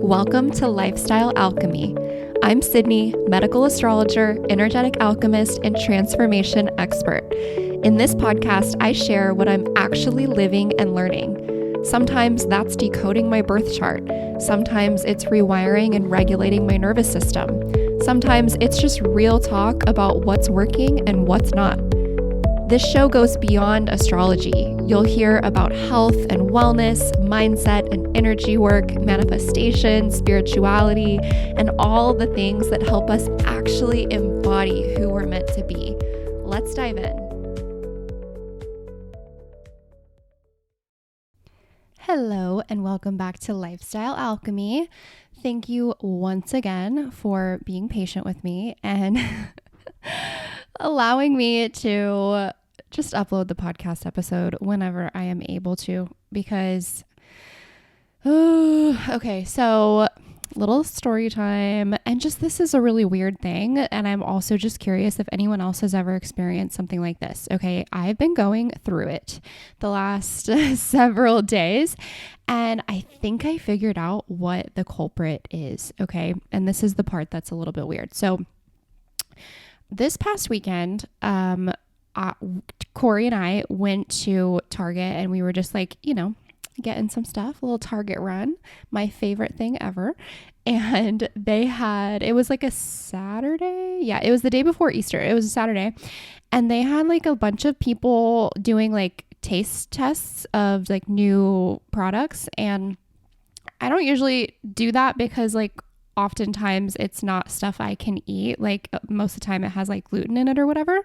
Welcome to Lifestyle Alchemy. I'm Sydney, medical astrologer, energetic alchemist, and transformation expert. In this podcast, I share what I'm actually living and learning. Sometimes that's decoding my birth chart. Sometimes it's rewiring and regulating my nervous system. Sometimes it's just real talk about what's working and what's not. This show goes beyond astrology. You'll hear about health and wellness, mindset and energy work, manifestation, spirituality, and all the things that help us actually embody who we're meant to be. Let's dive in. Hello, and welcome back to Lifestyle Alchemy. Thank you once again for being patient with me and allowing me to just upload the podcast episode whenever I am able to, because, okay, so little story time, and just this is a really weird thing, and I'm also just curious if anyone else has ever experienced something like this. Okay, I've been going through it the last several days, and I think I figured out what the culprit is, okay? And this is the part that's a little bit weird. So this past weekend, Corey and I went to Target and we were just like, getting some stuff, a little Target run, my favorite thing ever. And it was like a Saturday. Yeah, it was the day before Easter. It was a Saturday. And they had like a bunch of people doing like taste tests of like new products. And I don't usually do that because like oftentimes it's not stuff I can eat. Like most of the time it has like gluten in it or whatever.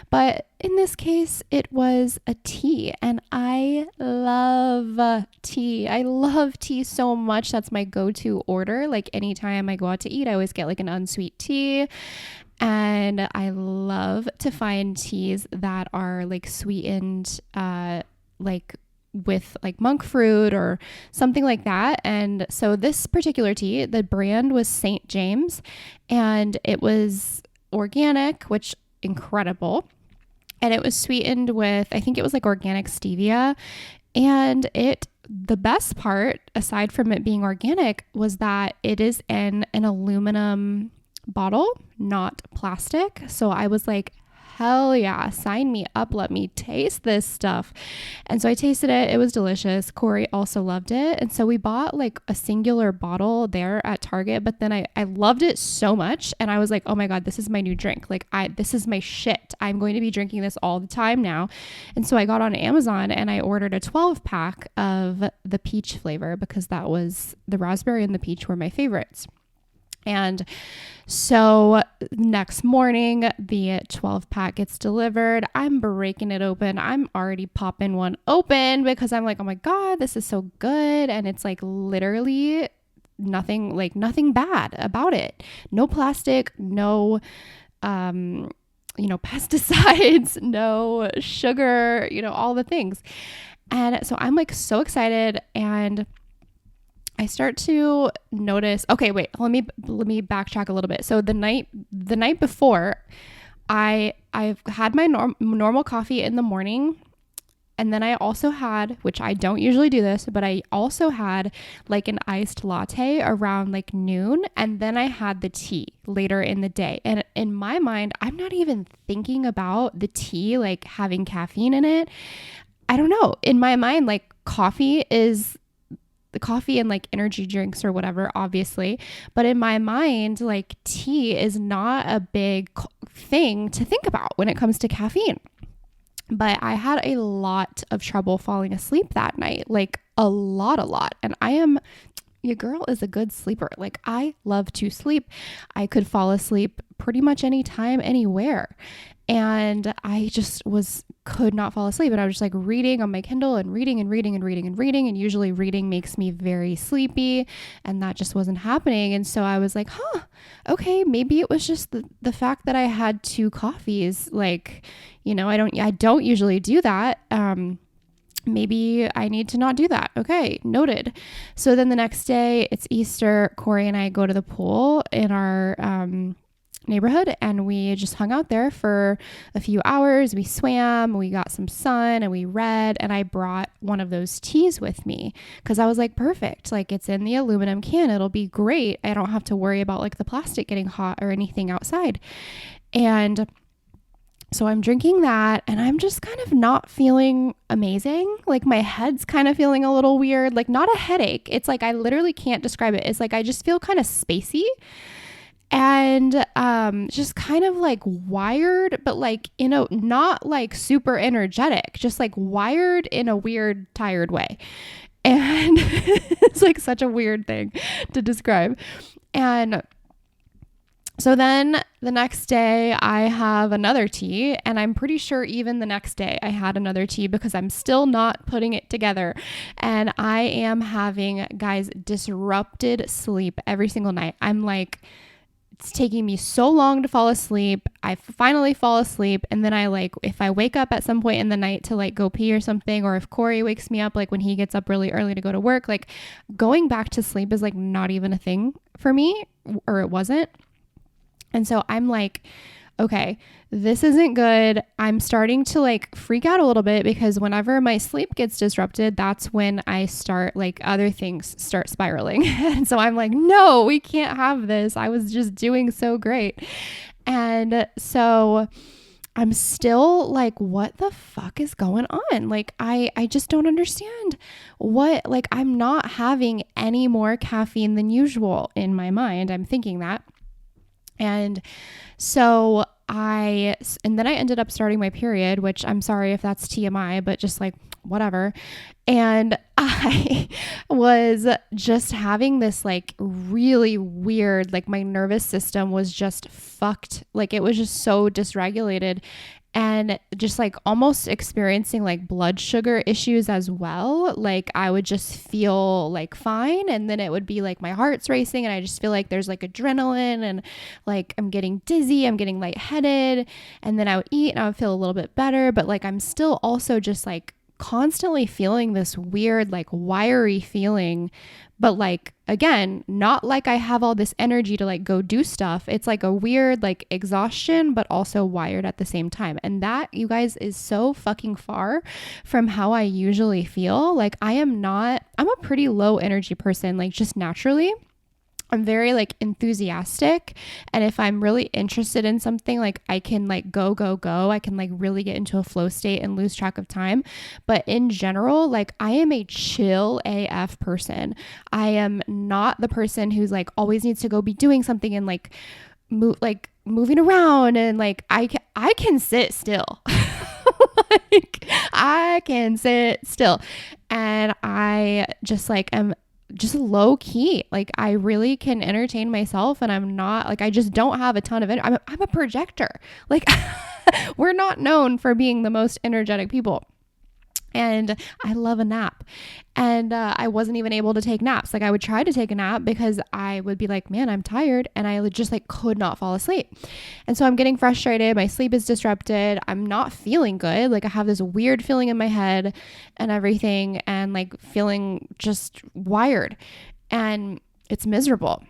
But in this case, it was a tea, and I love tea. I love tea so much. That's my go-to order. Like anytime I go out to eat, I always get like an unsweet tea. And I love to find teas that are like sweetened, like with like monk fruit or something like that. And so this particular tea, the brand was St. James, and it was organic, which incredible. And it was sweetened with, I think it was like organic stevia. And the best part, aside from it being organic, was that it is in an aluminum bottle, not plastic. So I was like, hell yeah, sign me up. Let me taste this stuff. And so I tasted it. It was delicious. Corey also loved it. And so we bought like a singular bottle there at Target, but then I loved it so much. And I was like, oh my God, this is my new drink. Like this is my shit. I'm going to be drinking this all the time now. And so I got on Amazon and I ordered a 12 pack of the peach flavor because that was the raspberry and the peach were my favorites. And so next morning, the 12 pack gets delivered. I'm breaking it open. I'm already popping one open because I'm like, oh my God, this is so good. And it's like literally nothing bad about it. No plastic, no, pesticides, no sugar, all the things. And so I'm like so excited, and I start to notice, okay, wait, let me backtrack a little bit. So the night before, I've had my normal coffee in the morning. And then I also had, which I don't usually do this, but I also had like an iced latte around like noon. And then I had the tea later in the day. And in my mind, I'm not even thinking about the tea like having caffeine in it. I don't know. In my mind, like coffee and like energy drinks or whatever, obviously. But in my mind, like tea is not a big thing to think about when it comes to caffeine. But I had a lot of trouble falling asleep that night, like a lot. And your girl is a good sleeper. Like I love to sleep. I could fall asleep pretty much anytime, anywhere. And I just could not fall asleep. And I was just like reading on my Kindle and reading. And usually reading makes me very sleepy, and that just wasn't happening. And so I was like, okay, maybe it was just the fact that I had 2 coffees. Like, I don't usually do that. Maybe I need to not do that. Okay, noted. So then the next day, it's Easter. Corey and I go to the pool in our neighborhood, and we just hung out there for a few hours. We swam, we got some sun, and we read, and I brought one of those teas with me because I was like, perfect, like it's in the aluminum can, it'll be great. I don't have to worry about like the plastic getting hot or anything outside. And so I'm drinking that, and I'm just kind of not feeling amazing. Like my head's kind of feeling a little weird, like not a headache. It's like, I literally can't describe it. It's like, I just feel kind of spacey and just kind of like wired, but like not like super energetic, just like wired in a weird, tired way. And it's like such a weird thing to describe. And so then the next day I have another tea, and I'm pretty sure even the next day I had another tea because I'm still not putting it together. And I am having, guys, disrupted sleep every single night. I'm like, it's taking me so long to fall asleep. I finally fall asleep. And then I like, if I wake up at some point in the night to like go pee or something, or if Corey wakes me up, like when he gets up really early to go to work, like going back to sleep is like not even a thing for me, or it wasn't. And so I'm like, okay, this isn't good. I'm starting to like freak out a little bit because whenever my sleep gets disrupted, that's when I start like other things start spiraling. And so I'm like, no, we can't have this. I was just doing so great. And so I'm still like, what the fuck is going on? Like, I just don't understand what, like, I'm not having any more caffeine than usual in my mind. I'm thinking that. And so and then I ended up starting my period, which I'm sorry if that's TMI, but just like whatever. And I was just having this like really weird, like my nervous system was just fucked. Like it was just so dysregulated. And just like almost experiencing like blood sugar issues as well. Like I would just feel like fine. And then it would be like my heart's racing and I just feel like there's like adrenaline and like I'm getting dizzy, I'm getting lightheaded. And then I would eat and I would feel a little bit better. But like I'm still also just like constantly feeling this weird, like wiry feeling. But like, again, not like I have all this energy to like go do stuff. It's like a weird like exhaustion, but also wired at the same time. And that, you guys, is so fucking far from how I usually feel. Like I'm a pretty low energy person, like just naturally. I'm very like enthusiastic. And if I'm really interested in something, like I can like go. I can like really get into a flow state and lose track of time. But in general, like I am a chill AF person. I am not the person who's like always needs to go be doing something and like moving around, and like I can sit still. Like I can sit still. And I just like am just low key. Like I really can entertain myself, and I'm not like, I just don't have a ton of I'm a projector. Like we're not known for being the most energetic people. And I love a nap. And I wasn't even able to take naps. Like I would try to take a nap because I would be like, man, I'm tired. And I just like could not fall asleep. And so I'm getting frustrated. My sleep is disrupted. I'm not feeling good. Like I have this weird feeling in my head and everything, and like feeling just wired. And it's miserable.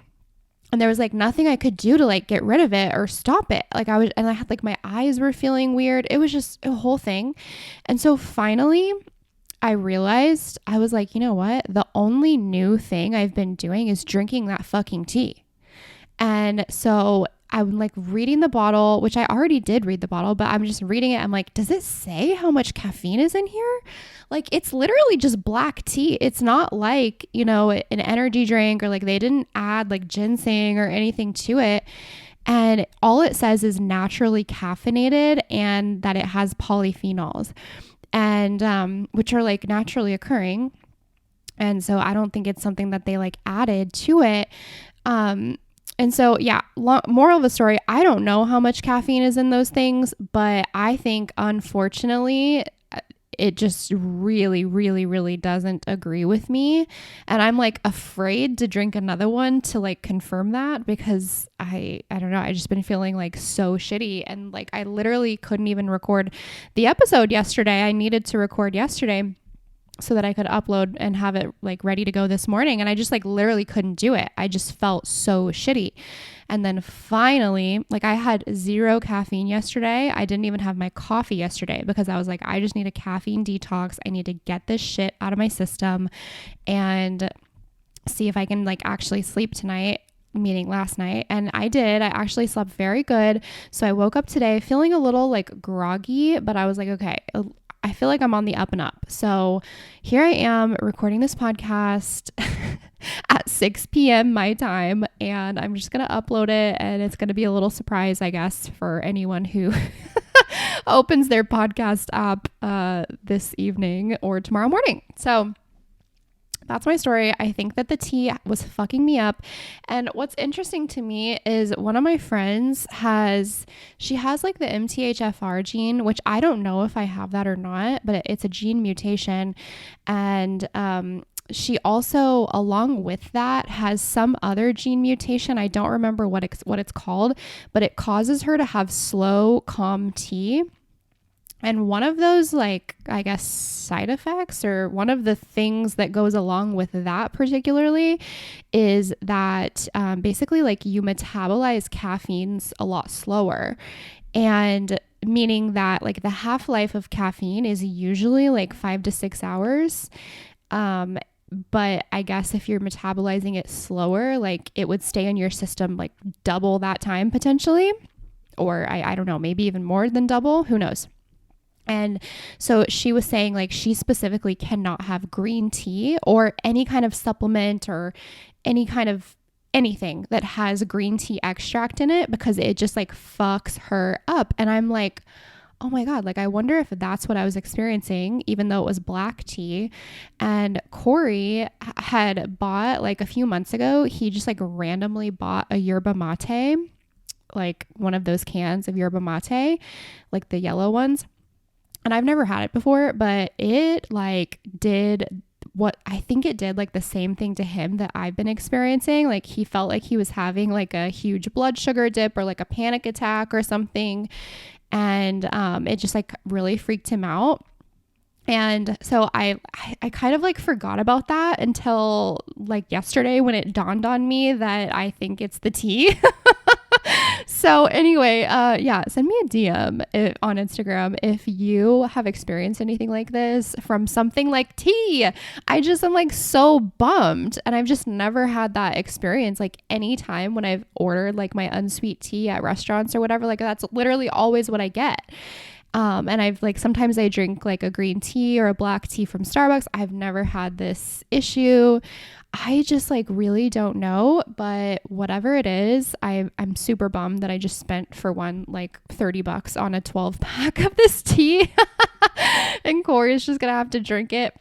And there was like nothing I could do to like get rid of it or stop it. Like I had like my eyes were feeling weird. It was just a whole thing. And so finally I realized, I was like, you know what? The only new thing I've been doing is drinking that fucking tea. And so I'm like reading the bottle, which I already did read the bottle, but I'm just reading it. I'm like, does it say how much caffeine is in here? Like, it's literally just black tea. It's not like, you know, an energy drink, or like they didn't add like ginseng or anything to it. And all it says is naturally caffeinated, and that it has polyphenols, and which are like naturally occurring. And so I don't think it's something that they like added to it. And so, yeah, moral of the story, I don't know how much caffeine is in those things, but I think, unfortunately, it just really, really, really doesn't agree with me. And I'm like afraid to drink another one to like confirm that, because I don't know, I just been feeling like so shitty. And like, I literally couldn't even record the episode yesterday. I needed to record yesterday, so that I could upload and have it like ready to go this morning. And I just like literally couldn't do it. I just felt so shitty. And then finally, like I had 0 caffeine yesterday. I didn't even have my coffee yesterday because I was like, I just need a caffeine detox. I need to get this shit out of my system and see if I can like actually sleep tonight, meaning last night. And I did. I actually slept very good. So I woke up today feeling a little like groggy, but I was like, okay, I feel like I'm on the up and up. So here I am recording this podcast at 6 p.m. my time, and I'm just going to upload it, and it's going to be a little surprise, I guess, for anyone who opens their podcast app this evening or tomorrow morning. So that's my story. I think that the tea was fucking me up. And what's interesting to me is one of my friends has like the MTHFR gene, which I don't know if I have that or not, but it's a gene mutation. And she also, along with that, has some other gene mutation. I don't remember what it's called, but it causes her to have slow, calm tea. And one of those, like, I guess, side effects, or one of the things that goes along with that particularly, is that basically, like, you metabolize caffeines a lot slower. And meaning that, like, the half-life of caffeine is usually like 5 to 6 hours. But I guess if you're metabolizing it slower, like, it would stay in your system like double that time potentially. Or I don't know, maybe even more than double. Who knows? And so she was saying like she specifically cannot have green tea or any kind of supplement or any kind of anything that has green tea extract in it because it just like fucks her up. And I'm like, oh my God, like I wonder if that's what I was experiencing, even though it was black tea. And Corey had bought like a few months ago, he just like randomly bought a yerba mate, like one of those cans of yerba mate, like the yellow ones. And I've never had it before, but it like did what I think it did, like the same thing to him that I've been experiencing. Like he felt like he was having like a huge blood sugar dip or like a panic attack or something. And it just like really freaked him out. And so I kind of like forgot about that until like yesterday when it dawned on me that I think it's the tea. So anyway, yeah, send me a DM on Instagram if you have experienced anything like this from something like tea. I just am like so bummed, and I've just never had that experience. Like anytime when I've ordered like my unsweet tea at restaurants or whatever, like that's literally always what I get. And I've like, sometimes I drink like a green tea or a black tea from Starbucks. I've never had this issue. I just like really don't know, but whatever it is, I'm super bummed that I just spent for one like $30 on a 12 pack of this tea and Corey's just gonna have to drink it.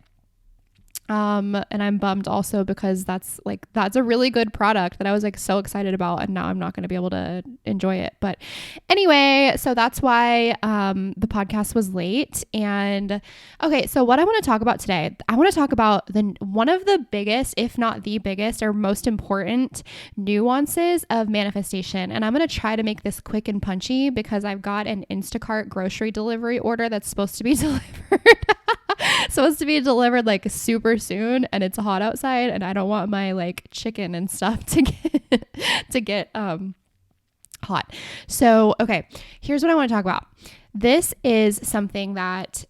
And I'm bummed also because that's a really good product that I was like so excited about, and now I'm not going to be able to enjoy it. But anyway, so that's why the podcast was late. And okay, so what I want to talk about today, I want to talk about one of the biggest, if not the biggest or most important nuances of manifestation. And I'm going to try to make this quick and punchy because I've got an Instacart grocery delivery order that's supposed to be delivered like super soon, and it's hot outside, and I don't want my like chicken and stuff to get hot. So okay, here's what I want to talk about. This is something that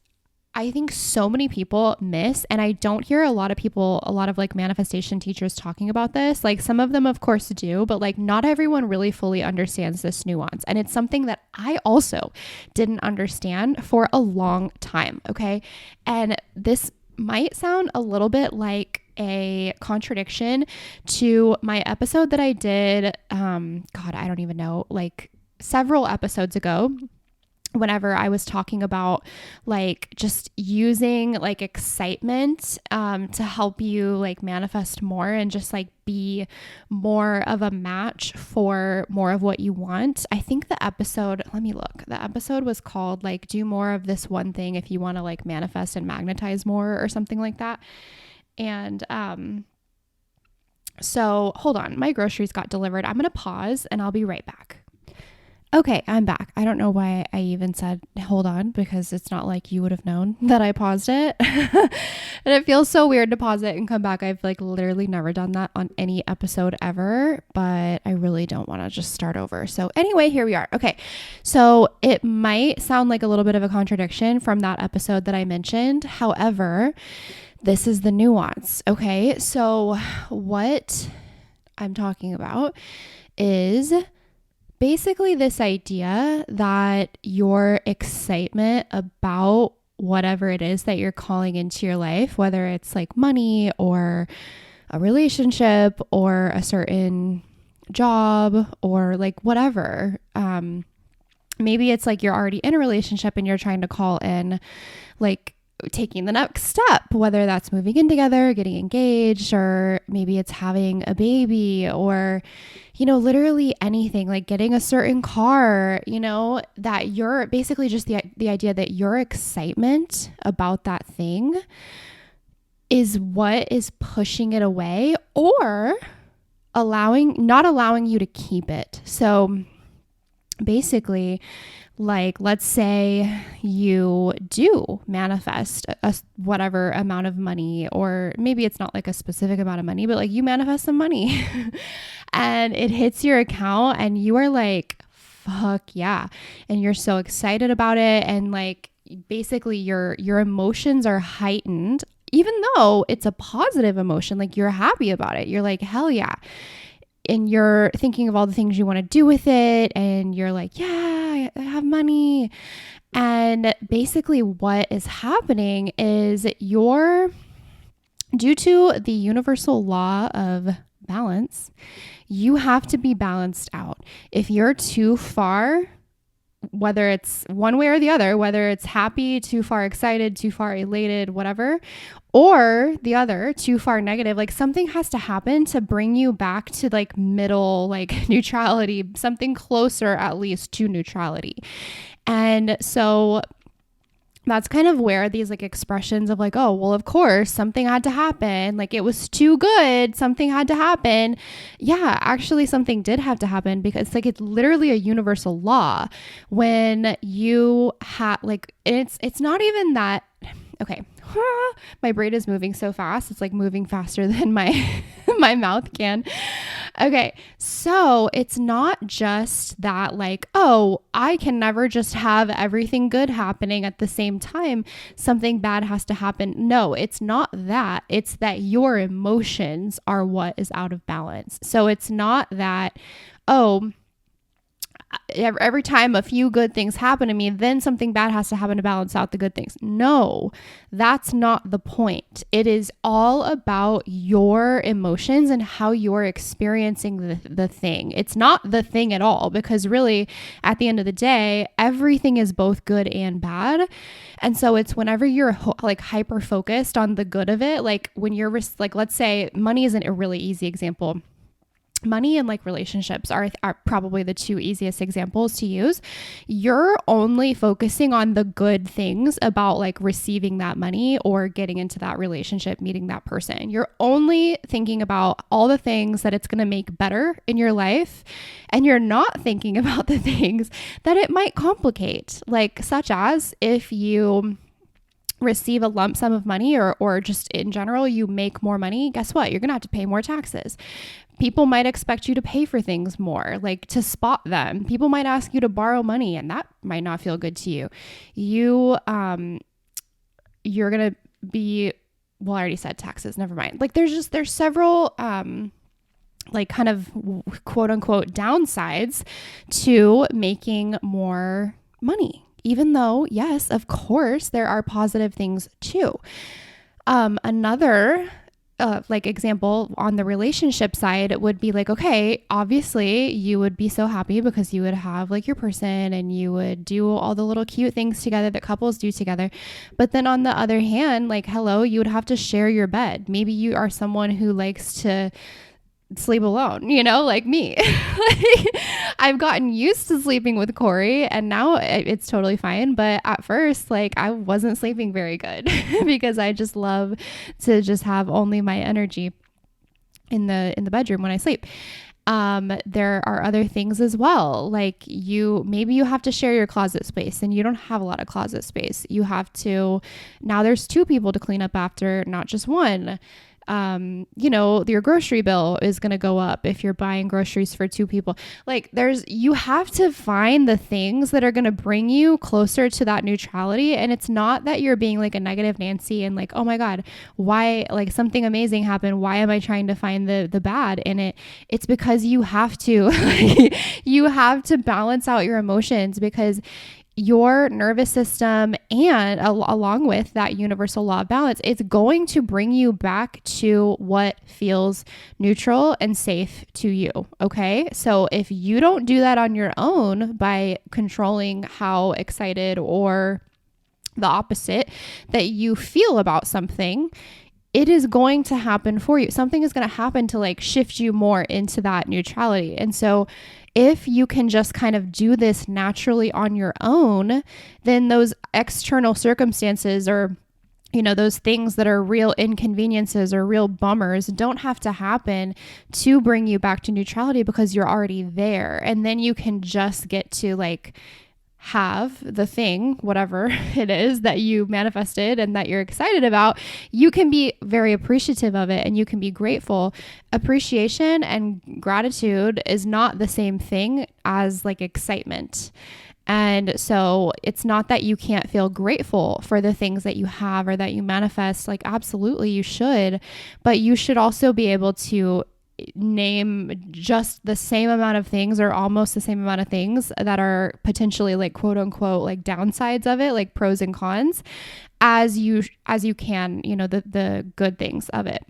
I think so many people miss, and I don't hear a lot of like manifestation teachers talking about this. Like some of them of course do, but like not everyone really fully understands this nuance. And it's something that I also didn't understand for a long time. Okay. And this might sound a little bit like a contradiction to my episode that I did, God, I don't even know, like several episodes ago, whenever I was talking about like just using like excitement to help you like manifest more and just like be more of a match for more of what you want. I think the episode was called like do more of this one thing if you want to like manifest and magnetize more or something like that. And so hold on, my groceries got delivered. I'm going to pause and I'll be right back. Okay, I'm back. I don't know why I even said hold on, because it's not like you would have known that I paused it. And it feels so weird to pause it and come back. I've like literally never done that on any episode ever, but I really don't want to just start over. So anyway, here we are. Okay. So it might sound like a little bit of a contradiction from that episode that I mentioned. However, this is the nuance. Okay. So what I'm talking about is basically this idea that your excitement about whatever it is that you're calling into your life, whether it's like money or a relationship or a certain job or like whatever. Maybe it's like you're already in a relationship and you're trying to call in like taking the next step, whether that's moving in together, getting engaged, or maybe it's having a baby, or, you know, literally anything, like getting a certain car, you know, that you're basically just the idea that your excitement about that thing is what is pushing it away or not allowing you to keep it. So basically, like, let's say you do manifest whatever amount of money, or maybe it's not like a specific amount of money, but like you manifest some money and it hits your account and you are like, fuck yeah. And you're so excited about it. And like, basically your emotions are heightened, even though it's a positive emotion, like you're happy about it. You're like, hell yeah. And you're thinking of all the things you want to do with it. And you're like, yeah, I have money. And basically what is happening is due to the universal law of balance, you have to be balanced out. If you're too far, whether it's one way or the other, whether it's happy, too far excited, too far elated, whatever, or the other, too far negative, like something has to happen to bring you back to like middle, like neutrality, something closer at least to neutrality. And so that's kind of where these like expressions of like, oh, well, of course, something had to happen. Like it was too good. Something had to happen. Yeah, actually something did have to happen, because like it's literally a universal law. When you have like, it's not even that. Okay. My brain is moving so fast. It's like moving faster than my my mouth can. Okay. So it's not just that like, oh, I can never just have everything good happening at the same time. Something bad has to happen. No, it's not that. It's that your emotions are what is out of balance. So it's not that, oh, every time a few good things happen to me, then something bad has to happen to balance out the good things. No, that's not the point. It is all about your emotions and how you're experiencing the thing. It's not the thing at all, because really at the end of the day, everything is both good and bad. And so it's whenever you're like hyper focused on the good of it, like when you're like, let's say money isn't a really easy example. Money and like relationships are probably the two easiest examples to use. You're only focusing on the good things about like receiving that money or getting into that relationship, meeting that person. You're only thinking about all the things that it's going to make better in your life. And you're not thinking about the things that it might complicate, like such as if you receive a lump sum of money or just in general, you make more money, guess what? You're going to have to pay more taxes. People might expect you to pay for things more, like to spot them. People might ask you to borrow money, and that might not feel good to you. You're going to be, well, I already said taxes, never mind. Like there's several, like kind of quote unquote downsides to making more money. Even though, yes, of course, there are positive things too. Another like example on the relationship side would be like, okay, obviously you would be so happy because you would have like your person and you would do all the little cute things together that couples do together. But then on the other hand, like, hello, you would have to share your bed. Maybe you are someone who likes to sleep alone, you know, like me. I've gotten used to sleeping with Corey and now it's totally fine. But at first, like I wasn't sleeping very good because I just love to just have only my energy in the bedroom when I sleep. There are other things as well. Like maybe you have to share your closet space and you don't have a lot of closet space. Now there's two people to clean up after, not just one. Your grocery bill is going to go up if you're buying groceries for two people. Like you have to find the things that are going to bring you closer to that neutrality. And it's not that you're being like a negative Nancy and like, oh my God, why, like something amazing happened. Why am I trying to find the bad in it? It's because you have to, you have to balance out your emotions, because your nervous system and along with that universal law of balance, it's going to bring you back to what feels neutral and safe to you. Okay. So if you don't do that on your own by controlling how excited or the opposite that you feel about something, it is going to happen for you. Something is going to happen to like shift you more into that neutrality. And so if you can just kind of do this naturally on your own, then those external circumstances or those things that are real inconveniences or real bummers don't have to happen to bring you back to neutrality, because you're already there. And then you can just get to like have the thing, whatever it is that you manifested and that you're excited about. You can be very appreciative of it and you can be grateful. Appreciation and gratitude is not the same thing as like excitement. And so it's not that you can't feel grateful for the things that you have or that you manifest. Like absolutely you should, but you should also be able to name just the same amount of things or almost the same amount of things that are potentially like quote unquote like downsides of it, like pros and cons, as you can, the good things of it.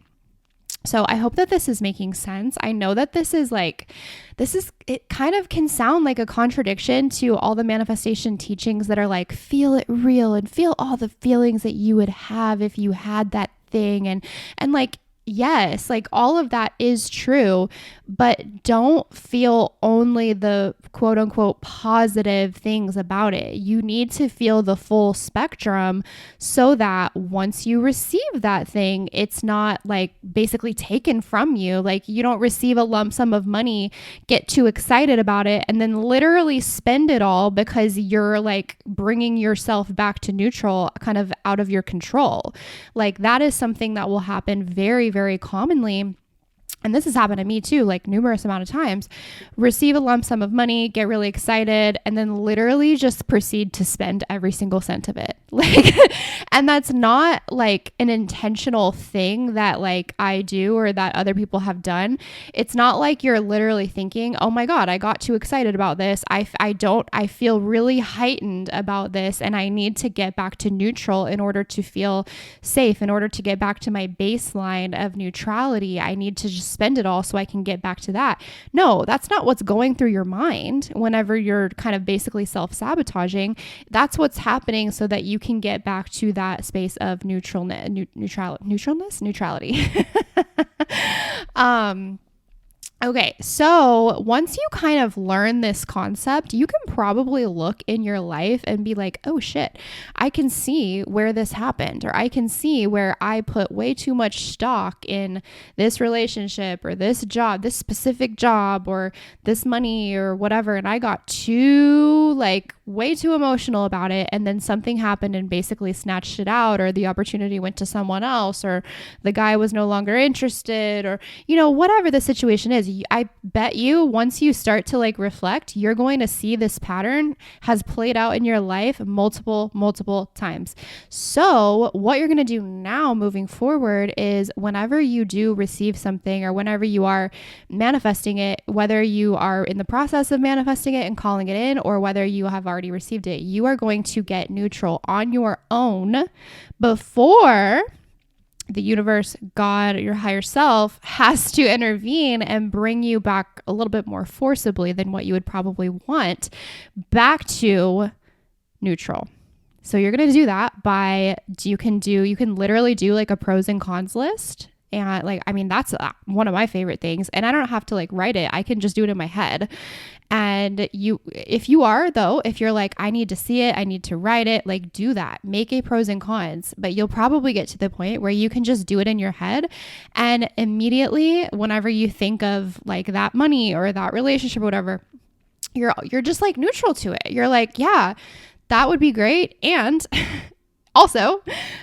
So I hope that this is making sense. I know that it kind of can sound like a contradiction to all the manifestation teachings that are like, feel it real and feel all the feelings that you would have if you had that thing. And like, yes, like all of that is true, but don't feel only the quote unquote positive things about it. You need to feel the full spectrum so that once you receive that thing, it's not like basically taken from you. Like you don't receive a lump sum of money, get too excited about it, and then literally spend it all because you're like bringing yourself back to neutral, kind of out of your control. Like that is something that will happen very, very commonly. And this has happened to me too, like numerous amount of times. Receive a lump sum of money, get really excited, and then literally just proceed to spend every single cent of it. Like, and that's not like an intentional thing that like I do or that other people have done. It's not like you're literally thinking, oh my God, I got too excited about this. I feel really heightened about this and I need to get back to neutral in order to feel safe, in order to get back to my baseline of neutrality. I need to just spend it all so I can get back to that. No, that's not what's going through your mind whenever you're kind of basically self-sabotaging. That's what's happening so that you can get back to that space of neutrality. Okay, so once you kind of learn this concept, you can probably look in your life and be like, oh shit, I can see where this happened, or I can see where I put way too much stock in this relationship or this job, this specific job, or this money or whatever. And I got way too emotional about it. And then something happened and basically snatched it out, or the opportunity went to someone else, or the guy was no longer interested, or, whatever the situation is. I bet you once you start to like reflect, you're going to see this pattern has played out in your life multiple times. So what you're going to do now moving forward is whenever you do receive something, or whenever you are manifesting it, whether you are in the process of manifesting it and calling it in, or whether you have already received it, you are going to get neutral on your own before the universe, God, your higher self has to intervene and bring you back a little bit more forcibly than what you would probably want back to neutral. So you're going to do that by, you can literally do like a pros and cons list And like, I mean, that's one of my favorite things. And I don't have to like write it. I can just do it in my head. And if you're like, I need to see it, I need to write it, like do that, make a pros and cons, but you'll probably get to the point where you can just do it in your head. And immediately, whenever you think of like that money or that relationship or whatever, you're just like neutral to it. You're like, yeah, that would be great. And also,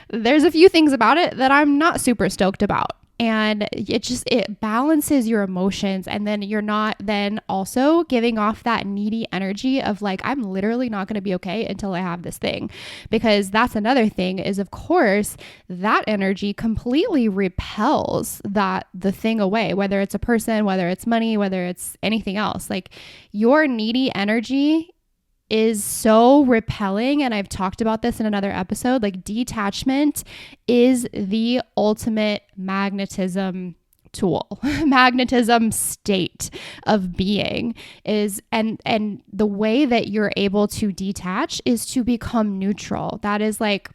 there's a few things about it that I'm not super stoked about. And it balances your emotions. And then you're not then also giving off that needy energy of like, I'm literally not going to be okay until I have this thing. Because that's another thing is, of course, that energy completely repels the thing away, whether it's a person, whether it's money, whether it's anything else. Like your needy energy is so repelling. And I've talked about this in another episode. Like detachment is the ultimate magnetism tool, magnetism state of being is, and the way that you're able to detach is to become neutral. That is like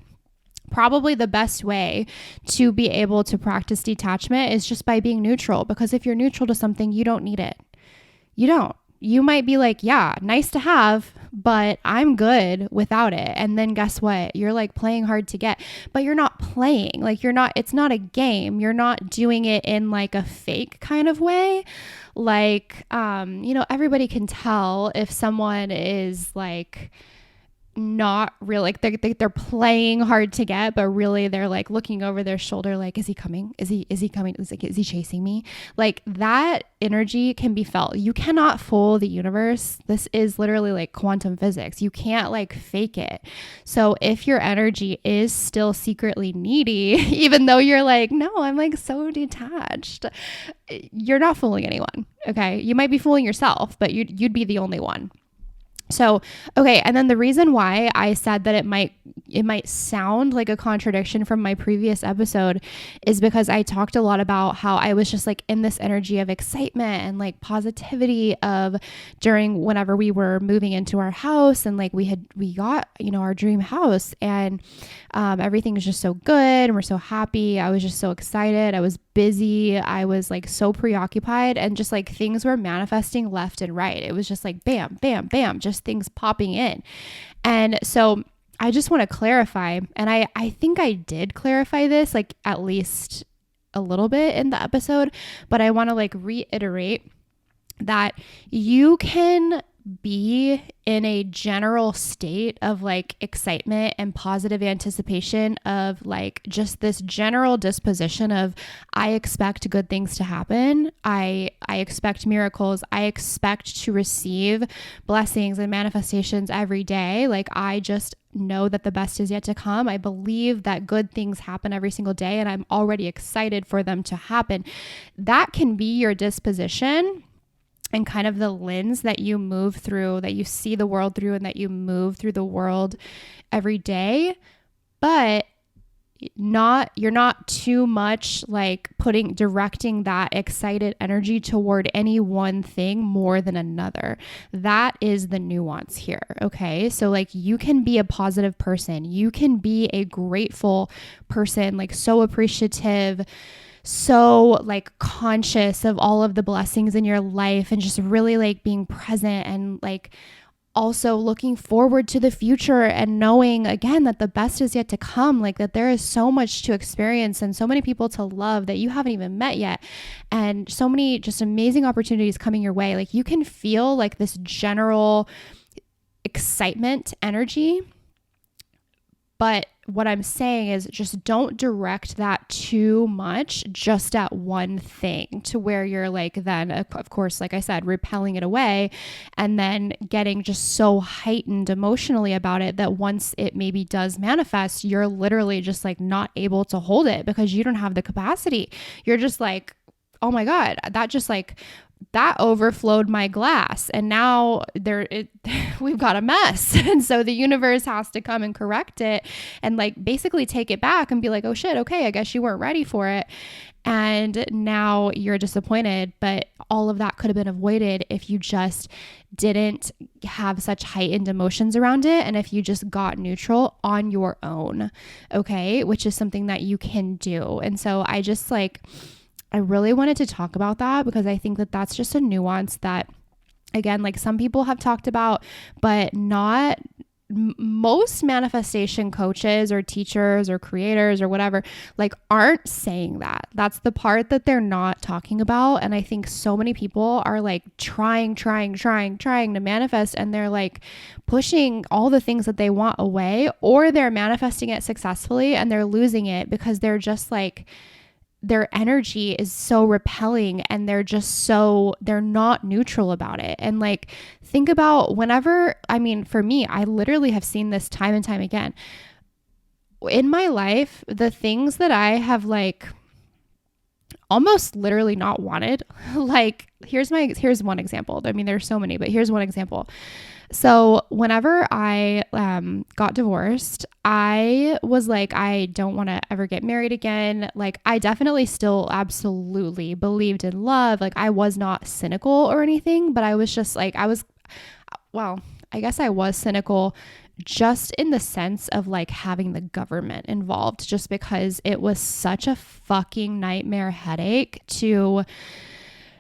probably the best way to be able to practice detachment is just by being neutral. Because if you're neutral to something, you don't need it. You don't. You might be like, yeah, nice to have, but I'm good without it. And then guess what? You're like playing hard to get, but you're not playing. Like it's not a game. You're not doing it in like a fake kind of way. Like, everybody can tell if someone is like, not really like they're playing hard to get, but really they're like looking over their shoulder like, is he coming, is he coming, is he chasing me? Like that energy can be felt. You cannot fool the universe. This is literally like quantum physics. You can't like fake it. So if your energy is still secretly needy, even though you're like, no, I'm like so detached, you're not fooling anyone. Okay, you might be fooling yourself, but you'd be the only one. So, okay. And then the reason why I said that it might sound like a contradiction from my previous episode is because I talked a lot about how I was just like in this energy of excitement and like positivity of during whenever we were moving into our house and like we got, our dream house and everything was just so good and we're so happy. I was just so excited. I was busy. I was like so preoccupied and just like things were manifesting left and right. It was just like bam, bam, bam, just things popping in. And so I just want to clarify, and I think I did clarify this like at least a little bit in the episode, but I want to like reiterate that you can be in a general state of like excitement and positive anticipation of like just this general disposition of I expect good things to happen. I expect miracles. I expect to receive blessings and manifestations every day. Like I just know that the best is yet to come. I believe that good things happen every single day and I'm already excited for them to happen. That can be your disposition and kind of the lens that you move through, that you see the world through and that you move through the world every day. But you're not too much like directing that excited energy toward any one thing more than another. That is the nuance here. Okay. So like you can be a positive person. You can be a grateful person, like so appreciative, so like conscious of all of the blessings in your life and just really like being present and like also looking forward to the future and knowing again that the best is yet to come, like that there is so much to experience and so many people to love that you haven't even met yet and so many just amazing opportunities coming your way. Like you can feel like this general excitement energy. But what I'm saying is just don't direct that too much just at one thing to where you're like then, of course, like I said, repelling it away and then getting just so heightened emotionally about it that once it maybe does manifest, you're literally just like not able to hold it because you don't have the capacity. You're just like, oh my God, that just like that overflowed my glass, and now we've got a mess. And so the universe has to come and correct it and like basically take it back and be like, oh shit, okay, I guess you weren't ready for it. And now you're disappointed, but all of that could have been avoided if you just didn't have such heightened emotions around it. And if you just got neutral on your own, okay, which is something that you can do. And so I really wanted to talk about that because I think that that's just a nuance that, again, like some people have talked about, but not most manifestation coaches or teachers or creators or whatever, like aren't saying that. That's the part that they're not talking about. And I think so many people are like trying to manifest, and they're like pushing all the things that they want away, or they're manifesting it successfully and they're losing it because they're just like, their energy is so repelling and they're not neutral about it. And like, think about for me, I literally have seen this time and time again in my life, the things that I have like almost literally not wanted. Like, here's one example. I mean, there's so many, but here's one example. So whenever I got divorced, I was like, I don't want to ever get married again. Like, I definitely still absolutely believed in love. Like, I was not cynical or anything, but I was just like, I guess I was cynical just in the sense of like having the government involved, just because it was such a fucking nightmare headache to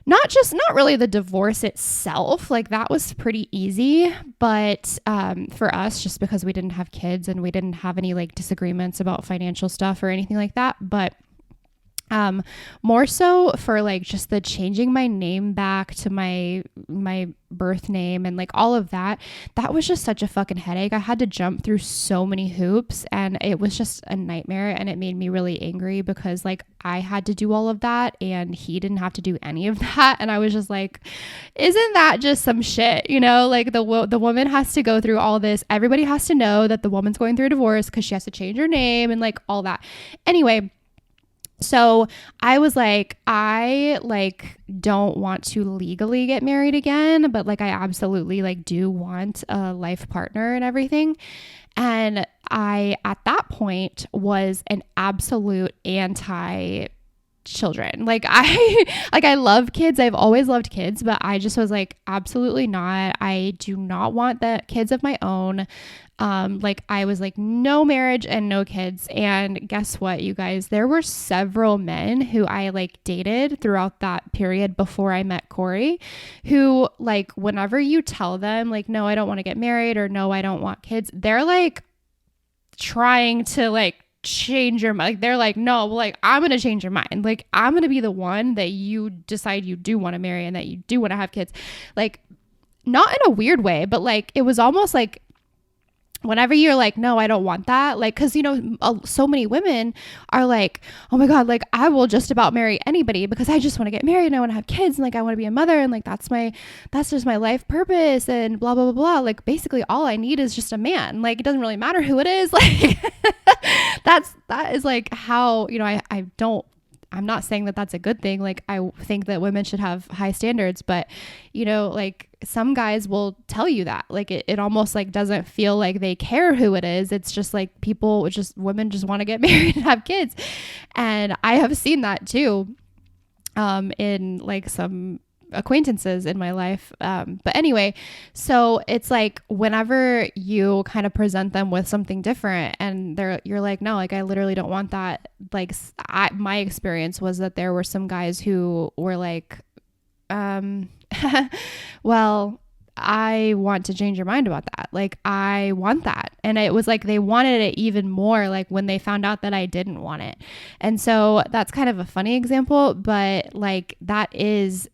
not really the divorce itself, like that was pretty easy, but for us, just because we didn't have kids and we didn't have any like disagreements about financial stuff or anything like that, but more so for like just the changing my name back to my birth name and like all of that was just such a fucking headache. I had to jump through so many hoops and it was just a nightmare, and it made me really angry because like I had to do all of that and he didn't have to do any of that. And I was just like, isn't that just some shit? You know, like the woman has to go through all this. Everybody has to know that the woman's going through a divorce because she has to change her name and like all that. Anyway, so I was like, I like don't want to legally get married again, but like I absolutely like do want a life partner and everything. And I, at that point, was an absolute anti children. Like I love kids. I've always loved kids, but I just was like, absolutely not. I do not want the kids of my own. Like I was like, no marriage and no kids. And guess what, you guys, there were several men who I like dated throughout that period before I met Corey, who like, whenever you tell them like, no, I don't want to get married, or no, I don't want kids, they're like trying to like change your mind. Like, they're like, no, like I'm going to change your mind. Like I'm going to be the one that you decide you do want to marry and that you do want to have kids. Like, not in a weird way, but like, it was almost like, whenever you're like, no, I don't want that. Like, cause you know, so many women are like, oh my God, like I will just about marry anybody because I just want to get married and I want to have kids and like, I want to be a mother. And like, that's just my life purpose and blah, blah, blah, blah. Like basically all I need is just a man. Like, it doesn't really matter who it is. Like that is like how, you know, I'm not saying that that's a good thing. Like, I think that women should have high standards, but you know, like some guys will tell you that, like, it almost like doesn't feel like they care who it is. It's just like women just want to get married and have kids. And I have seen that too, in like some acquaintances in my life. But anyway, so it's like whenever you kind of present them with something different and you're like, no, like I literally don't want that. Like my experience was that there were some guys who were like, well, I want to change your mind about that. Like, I want that. And it was like, they wanted it even more, like when they found out that I didn't want it. And so that's kind of a funny example, but like, that is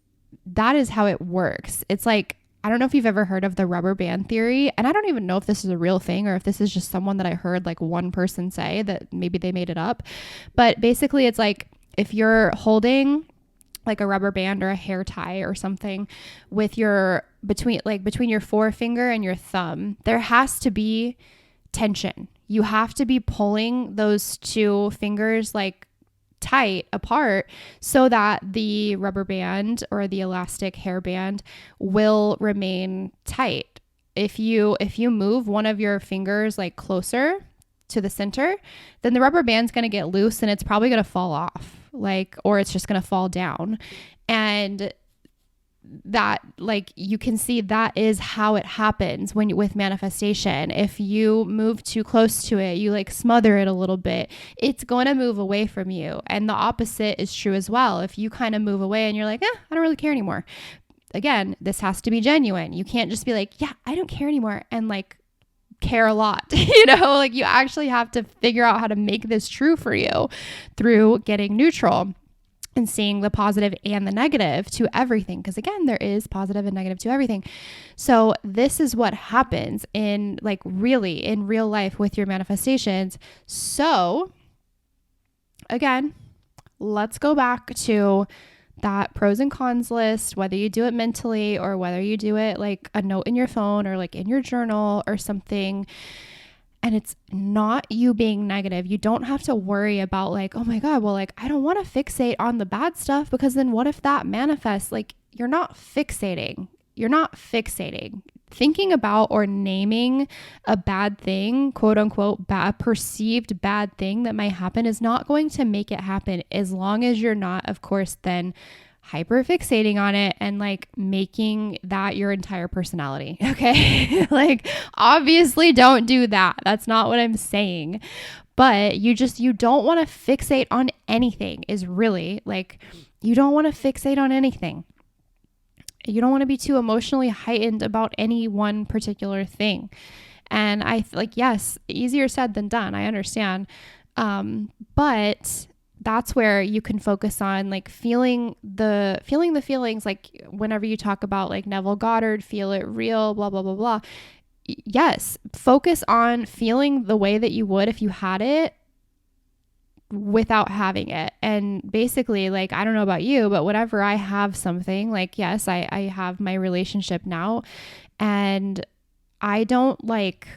how it works. It's like, I don't know if you've ever heard of the rubber band theory, and I don't even know if this is a real thing or if this is just someone that I heard like one person say that maybe they made it up. But basically it's like, if you're holding like a rubber band or a hair tie or something with between your forefinger and your thumb, there has to be tension. You have to be pulling those two fingers like tight apart so that the rubber band or the elastic hairband will remain tight. If you move one of your fingers like closer to the center, then the rubber band's going to get loose and it's probably going to fall off, like, or it's just going to fall down. And that, like, you can see that is how it happens when with manifestation. If you move too close to it, you like smother it a little bit, it's going to move away from you. And the opposite is true as well. If you kind of move away and you're like, I don't really care anymore. Again, this has to be genuine. You can't just be like, yeah, I don't care anymore, and like care a lot. Like you actually have to figure out how to make this true for you through getting neutral and seeing the positive and the negative to everything. Because again, there is positive and negative to everything. So this is what happens in like really in real life with your manifestations. So again, let's go back to that pros and cons list, whether you do it mentally or whether you do it like a note in your phone or like in your journal or something. And it's not you being negative. You don't have to worry about like, oh my God, well, like, I don't want to fixate on the bad stuff because then what if that manifests? Like, you're not fixating. Thinking about or naming a bad thing, quote unquote, perceived bad thing that might happen is not going to make it happen, as long as you're not, of course, then hyper fixating on it and like making that your entire personality. Okay. Like, obviously don't do that. That's not what I'm saying. But you don't want to fixate on anything, is really like, you don't want to fixate on anything. You don't want to be too emotionally heightened about any one particular thing. And I like, yes, easier said than done. I understand. But that's where you can focus on like feeling the feelings, like whenever you talk about like Neville Goddard, feel it real, blah, blah, blah, blah. Yes. Focus on feeling the way that you would if you had it without having it. And basically, like, I don't know about you, but whenever I have something, like, yes, I have my relationship now, and I don't like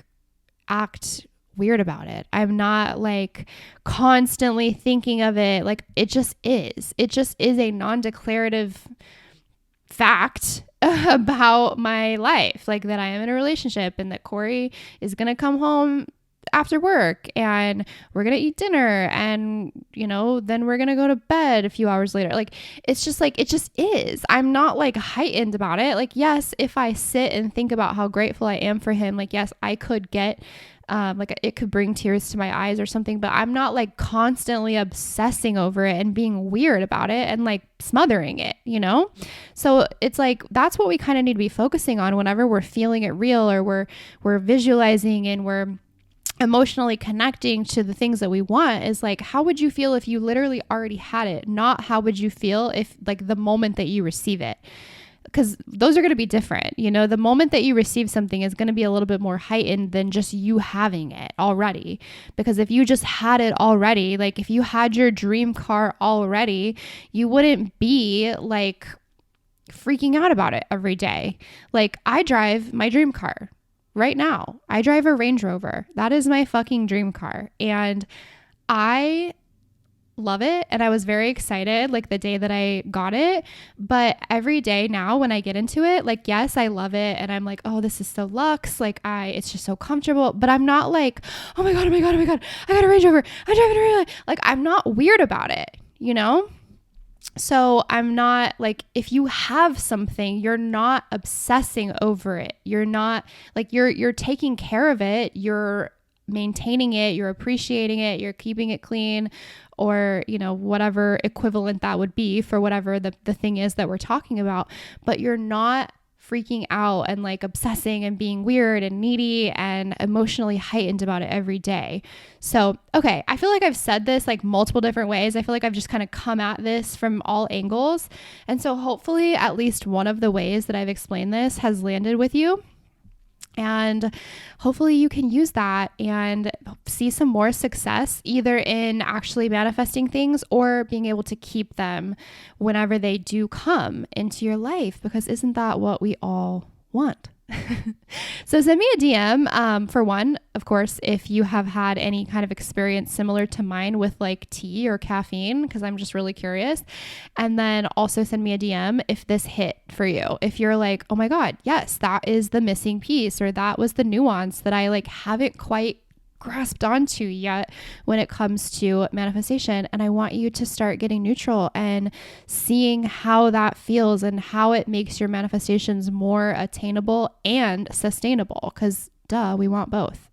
act weird about it. I'm not like constantly thinking of it. Like, it just is a non-declarative fact about my life, like that I am in a relationship and that Corey is going to come home after work and we're going to eat dinner and, then we're going to go to bed a few hours later. Like, it's just like, it just is. I'm not like heightened about it. Like, yes, if I sit and think about how grateful I am for him, like, yes, I could get like it could bring tears to my eyes or something, but I'm not like constantly obsessing over it and being weird about it and like smothering it, So it's like, that's what we kind of need to be focusing on whenever we're feeling it real, or we're visualizing and we're emotionally connecting to the things that we want, is like, how would you feel if you literally already had it? Not how would you feel if like the moment that you receive it. Because those are going to be different. The moment that you receive something is going to be a little bit more heightened than just you having it already. Because if you just had it already, like if you had your dream car already, you wouldn't be like freaking out about it every day. Like, I drive my dream car right now. I drive a Range Rover. That is my fucking dream car. And I love it. And I was very excited like the day that I got it. But every day now when I get into it, like, yes, I love it. And I'm like, oh, this is so luxe. Like, it's just so comfortable. But I'm not like, oh my God, I got a Range Rover. I drive it really. Like, I'm not weird about it, So I'm not like, if you have something, you're not obsessing over it. You're not like, you're taking care of it. You're maintaining it. You're appreciating it. You're keeping it clean, or, whatever equivalent that would be for whatever the thing is that we're talking about. But you're not freaking out and like obsessing and being weird and needy and emotionally heightened about it every day. So, okay, I feel like I've said this like multiple different ways. I feel like I've just kind of come at this from all angles. And so hopefully at least one of the ways that I've explained this has landed with you. And hopefully you can use that and see some more success either in actually manifesting things or being able to keep them whenever they do come into your life, because isn't that what we all want? So send me a DM. For one, of course, if you have had any kind of experience similar to mine with like tea or caffeine, because I'm just really curious. And then also send me a DM if this hit for you. If you're like, oh my God, yes, that is the missing piece, or that was the nuance that I like haven't quite grasped onto yet when it comes to manifestation. And I want you to start getting neutral and seeing how that feels and how it makes your manifestations more attainable and sustainable, because duh, we want both.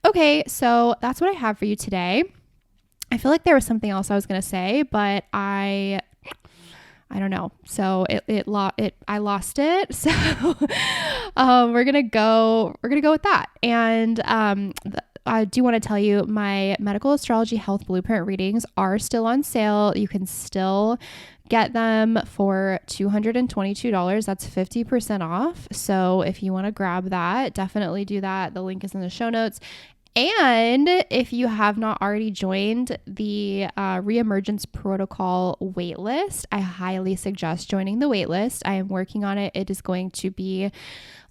Okay, so that's what I have for you today. I feel like there was something else I was going to say, but I don't know. So I lost it. So we're gonna go with that. And I do want to tell you my medical astrology health blueprint readings are still on sale. You can still get them for $222. That's 50% off. So if you want to grab that, definitely do that. The link is in the show notes. And if you have not already joined the Reemergence Protocol waitlist, I highly suggest joining the waitlist. I am working on it. It is going to be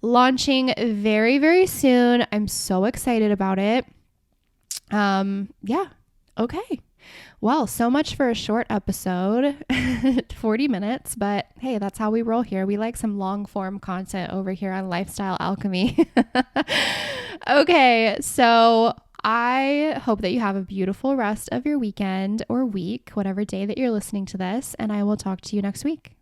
launching very, very soon. I'm so excited about it. Yeah. Okay. Well, so much for a short episode, 40 minutes, but hey, that's how we roll here. We like some long form content over here on Lifestyle Alchemy. Okay, so I hope that you have a beautiful rest of your weekend or week, whatever day that you're listening to this, and I will talk to you next week.